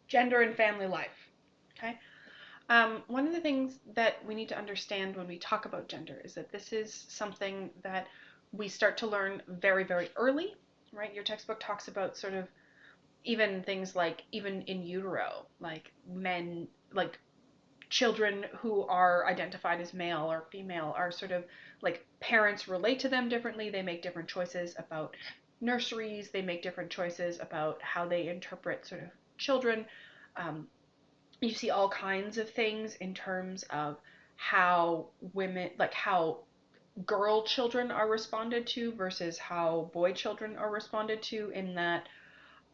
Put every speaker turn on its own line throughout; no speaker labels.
Gender and family life. Okay. One of the things that we need to understand when we talk about gender is that this is something that we start to learn very, very early, right? Your textbook talks about sort of even things like even in utero, like men, like children who are identified as male or female are sort of like parents relate to them differently. They make different choices about nurseries, they make different choices about how they interpret sort of children. Um, you see all kinds of things in terms of how women, like how girl children are responded to versus how boy children are responded to, in that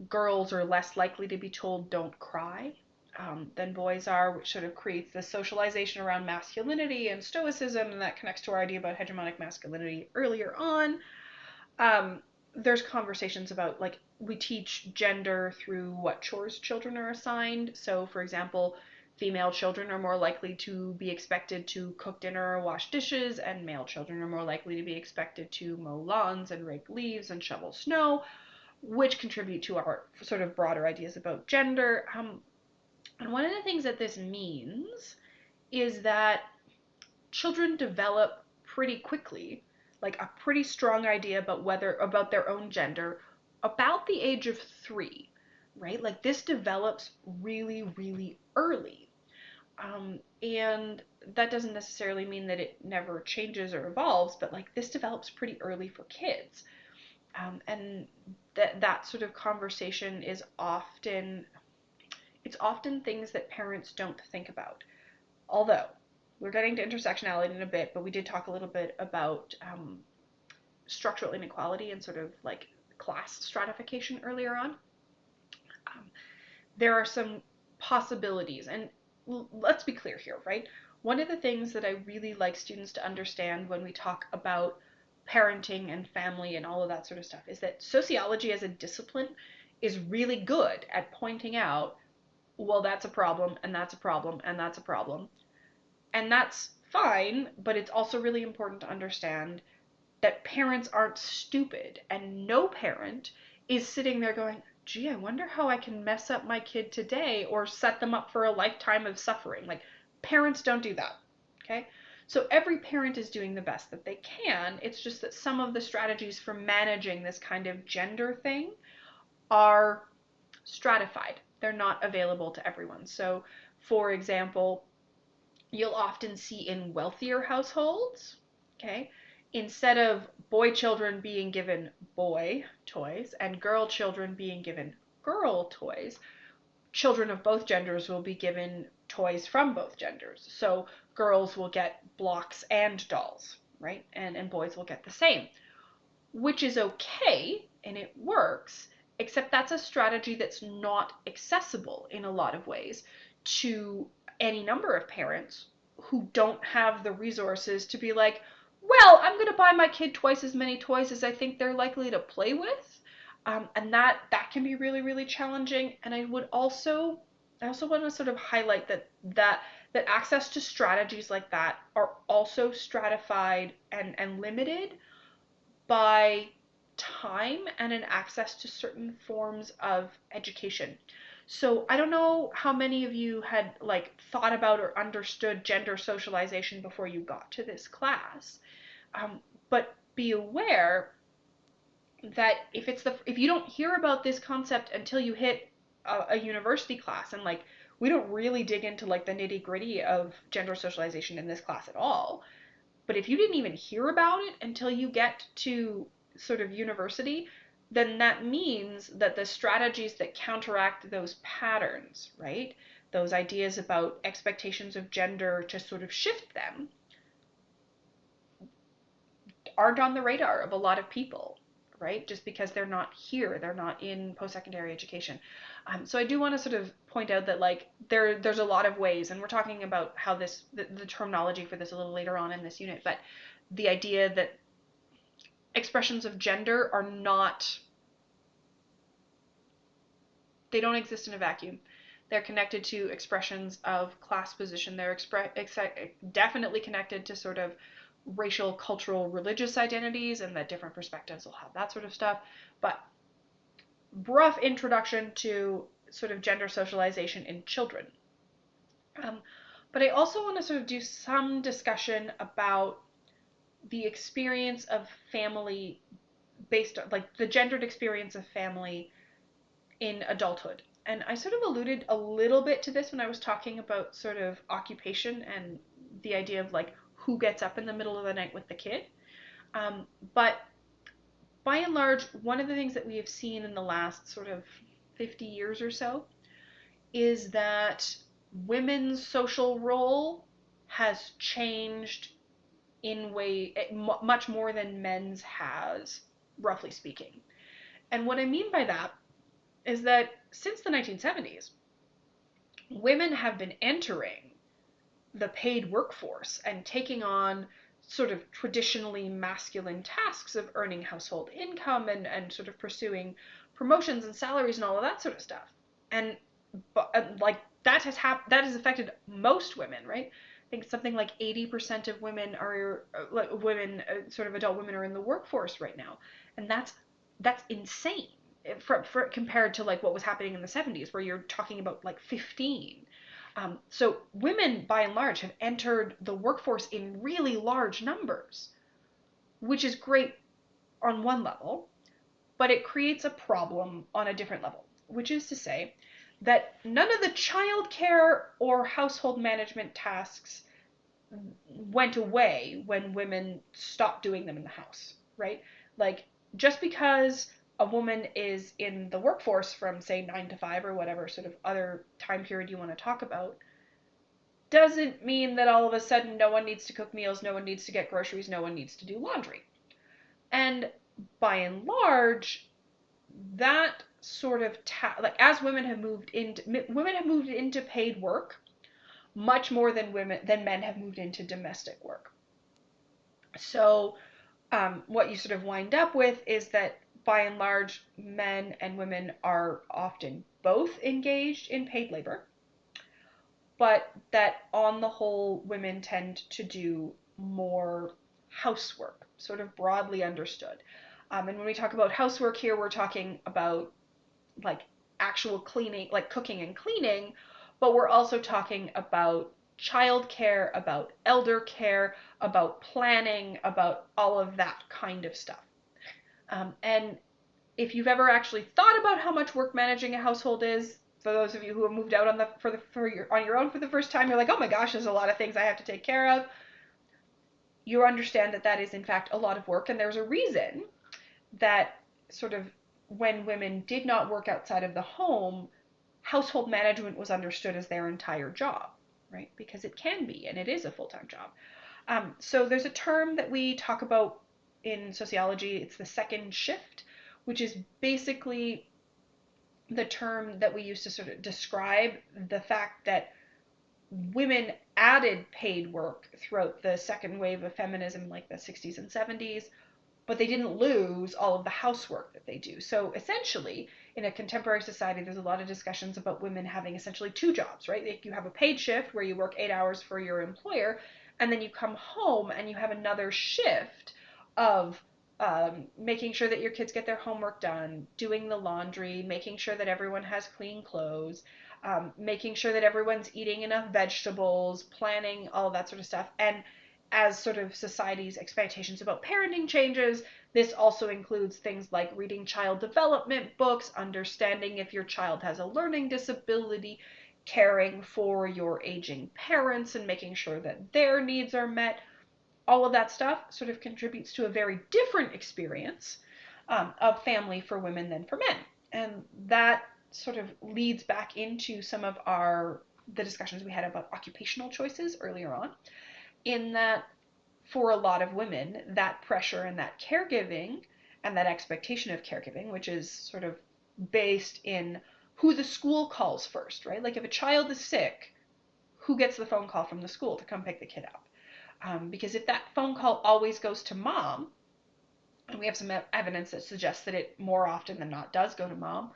girls are less likely to be told don't cry than boys are, which sort of creates this socialization around masculinity and stoicism, and that connects to our idea about hegemonic masculinity earlier on. Um, there's conversations about like we teach gender through what chores children are assigned. So, for example, female children are more likely to be expected to cook dinner or wash dishes, and male children are more likely to be expected to mow lawns and rake leaves and shovel snow, which contribute to our sort of broader ideas about gender. And one of the things that this means is that children develop pretty quickly, like a pretty strong idea about their own gender about the age of 3, right? Like this develops really, really early. And that doesn't necessarily mean that it never changes or evolves, but like this develops pretty early for kids. And that sort of conversation is often it's often things that parents don't think about. Although we're getting to intersectionality in a bit, but we did talk a little bit about structural inequality and sort of like class stratification earlier on. Um, there are some possibilities, and let's be clear here, right? One of the things that I really like students to understand when we talk about parenting and family and all of that sort of stuff is that sociology as a discipline is really good at pointing out, well, that's a problem, and that's a problem, and that's a problem. And that's fine, but it's also really important to understand that parents aren't stupid, and no parent is sitting there going, gee, I wonder how I can mess up my kid today or set them up for a lifetime of suffering. Like, parents don't do that, okay? So every parent is doing the best that they can. It's just that some of the strategies for managing this kind of gender thing are stratified. They're not available to everyone. So, for example, you'll often see in wealthier households, okay, instead of boy children being given boy toys and girl children being given girl toys, children of both genders will be given toys from both genders. So girls will get blocks and dolls, right? And boys will get the same, which is okay and it works, except that's a strategy that's not accessible in a lot of ways to any number of parents who don't have the resources to be like, well, I'm going to buy my kid twice as many toys as I think they're likely to play with. And that can be really, really challenging. And I also want to sort of highlight that access to strategies like that are also stratified and limited by time and an access to certain forms of education. So I don't know how many of you had like thought about or understood gender socialization before you got to this class, but be aware that if you don't hear about this concept until you hit a university class, and like we don't really dig into like the nitty gritty of gender socialization in this class at all, but if you didn't even hear about it until you get to sort of university, then that means that the strategies that counteract those patterns, right? Those ideas about expectations of gender to sort of shift them aren't on the radar of a lot of people, right? Just because they're not here, they're not in post-secondary education. So I do want to sort of point out that like there's a lot of ways, and we're talking about how the terminology for this a little later on in this unit, but the idea that expressions of gender are not, they don't exist in a vacuum. They're connected to expressions of class position. They're definitely connected to sort of racial, cultural, religious identities, and that different perspectives will have that sort of stuff. But rough introduction to sort of gender socialization in children. Um, but I also want to sort of do some discussion about the experience of family based on, like, the gendered experience of family in adulthood. And I sort of alluded a little bit to this when I was talking about sort of occupation and the idea of like who gets up in the middle of the night with the kid. But by and large, one of the things that we have seen in the last sort of 50 years or so is that women's social role has changed in much more than men's has, roughly speaking. And what I mean by that is that since the 1970s, women have been entering the paid workforce and taking on sort of traditionally masculine tasks of earning household income and sort of pursuing promotions and salaries and all of that sort of stuff. And like that has affected most women, right? I think something like 80% of women are sort of adult women are in the workforce right now, and that's insane for compared to like what was happening in the 70s, where you're talking about like 15. So women, by and large, have entered the workforce in really large numbers, which is great on one level, but it creates a problem on a different level, which is to say that none of the childcare or household management tasks went away when women stopped doing them in the house, right? Like, just because a woman is in the workforce from, say, 9 to 5 or whatever sort of other time period you want to talk about, doesn't mean that all of a sudden no one needs to cook meals, no one needs to get groceries, no one needs to do laundry. And by and large, that sort of like as women have moved into paid work much more than men have moved into domestic work. So what you sort of wind up with is that by and large, men and women are often both engaged in paid labor, but that on the whole, women tend to do more housework, sort of broadly understood. And when we talk about housework here, we're talking about like actual cleaning, like cooking and cleaning, but we're also talking about childcare, about elder care, about planning, about all of that kind of stuff. And if you've ever actually thought about how much work managing a household is, for those of you who have moved out on your own for the first time, you're like, oh my gosh, there's a lot of things I have to take care of. You understand that that is in fact a lot of work, and there's a reason that sort of when women did not work outside of the home, household management was understood as their entire job, right? Because it can be, and it is a full-time job. So there's a term that we talk about in sociology. It's the second shift, which is basically the term that we use to sort of describe the fact that women added paid work throughout the second wave of feminism, like the 60s and 70s, but they didn't lose all of the housework that they do. So essentially, in a contemporary society, there's a lot of discussions about women having essentially two jobs, right? Like you have a paid shift where you work 8 hours for your employer, and then you come home and you have another shift of making sure that your kids get their homework done, doing the laundry, making sure that everyone has clean clothes, making sure that everyone's eating enough vegetables, planning all of that sort of stuff. And as sort of society's expectations about parenting changes, this also includes things like reading child development books, understanding if your child has a learning disability, caring for your aging parents and making sure that their needs are met. All of that stuff sort of contributes to a very different experience of family for women than for men. And that sort of leads back into some of the discussions we had about occupational choices earlier on, in that for a lot of women, that pressure and that caregiving and that expectation of caregiving, which is sort of based in who the school calls first, right? Like if a child is sick, who gets the phone call from the school to come pick the kid up? Because if that phone call always goes to mom, and we have some evidence that suggests that it more often than not does go to mom,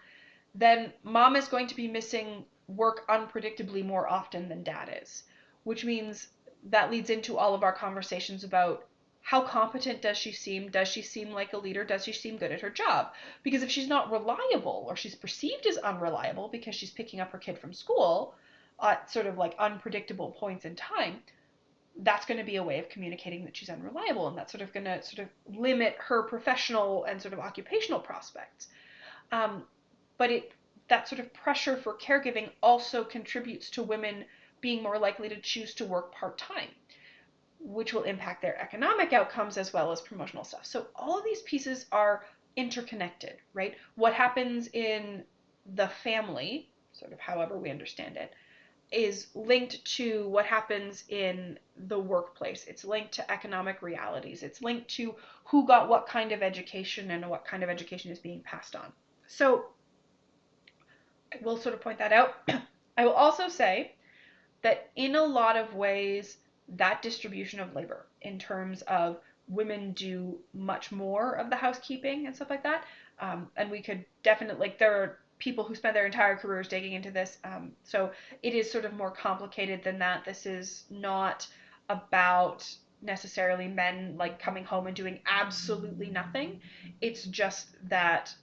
then mom is going to be missing work unpredictably more often than dad is, which means that leads into all of our conversations about how competent does she seem? Does she seem like a leader? Does she seem good at her job? Because if she's not reliable, or she's perceived as unreliable because she's picking up her kid from school at sort of like unpredictable points in time, that's going to be a way of communicating that she's unreliable, and that's sort of going to sort of limit her professional and sort of occupational prospects. Um, but that sort of pressure for caregiving also contributes to women being more likely to choose to work part-time, which will impact their economic outcomes as well as promotional stuff. So all of these pieces are interconnected, right? What happens in the family, sort of however we understand it, is linked to what happens in the workplace. It's linked to economic realities. It's linked to who got what kind of education and what kind of education is being passed on. So I will sort of point that out. I will also say that in a lot of ways, that distribution of labor, in terms of women do much more of the housekeeping and stuff like that, and we could definitely, like, there are people who spend their entire careers digging into this, so it is sort of more complicated than that. This is not about necessarily men like coming home and doing absolutely nothing. It's just that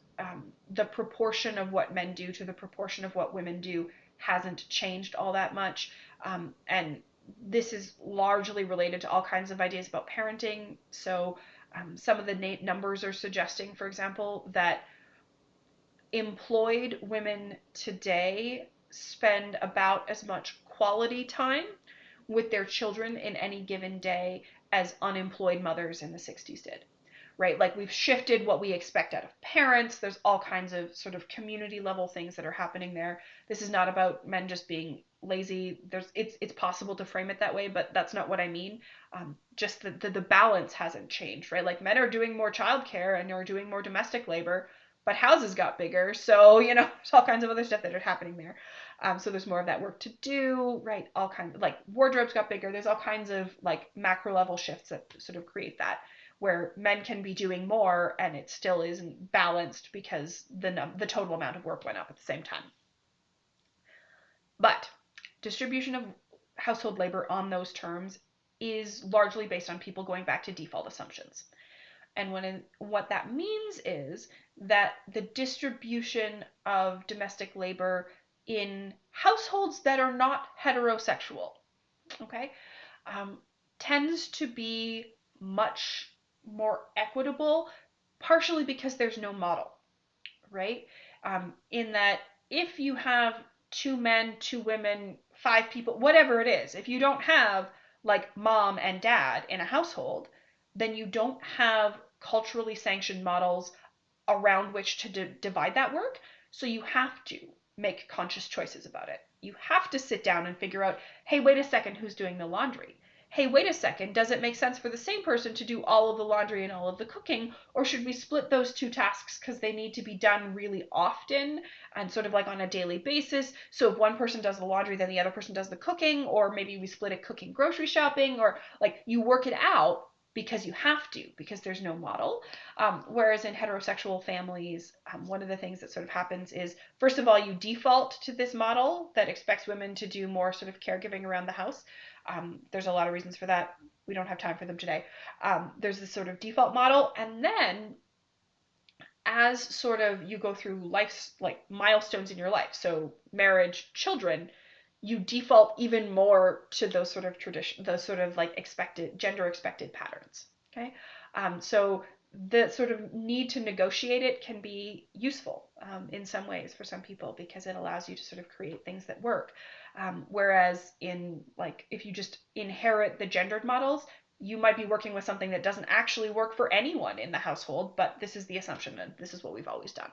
the proportion of what men do to the proportion of what women do hasn't changed all that much. And this is largely related to all kinds of ideas about parenting. So some of the numbers are suggesting, for example, that employed women today spend about as much quality time with their children in any given day as unemployed mothers in the 60s did. Right? Like, we've shifted what we expect out of parents. There's all kinds of sort of community level things that are happening there. This is not about men just being lazy. It's possible to frame it that way, but that's not what I mean. Just the balance hasn't changed, right? Like, men are doing more childcare and are doing more domestic labor, but houses got bigger. So, there's all kinds of other stuff that are happening there. So there's more of that work to do, right? All kinds of, like, wardrobes got bigger. There's all kinds of like macro level shifts that sort of create that, where men can be doing more and it still isn't balanced because the total amount of work went up at the same time. But distribution of household labor on those terms is largely based on people going back to default assumptions. And what that means is that the distribution of domestic labor in households that are not heterosexual, okay, tends to be much more equitable, partially because there's no model, right? In that, if you have two men, two women, five people, whatever it is, if you don't have like mom and dad in a household, then you don't have culturally sanctioned models around which to divide that work. So you have to make conscious choices about it. You have to sit down and figure out, hey, wait a second, who's doing the laundry? Hey, wait a second, does it make sense for the same person to do all of the laundry and all of the cooking? Or should we split those two tasks because they need to be done really often and sort of like on a daily basis? So if one person does the laundry, then the other person does the cooking, or maybe we split it cooking grocery shopping, or like you work it out because you have to, because there's no model. Whereas in heterosexual families, one of the things that sort of happens is, first of all, you default to this model that expects women to do more sort of caregiving around the house. There's a lot of reasons for that. We don't have time for them today. There's this sort of default model, and then as sort of you go through life's like milestones in your life, so marriage, children, you default even more to those sort of those sort of like gender expected patterns. Okay, so the sort of need to negotiate it can be useful in some ways for some people, because it allows you to sort of create things that work. Whereas in like, if you just inherit the gendered models, you might be working with something that doesn't actually work for anyone in the household, but this is the assumption and this is what we've always done.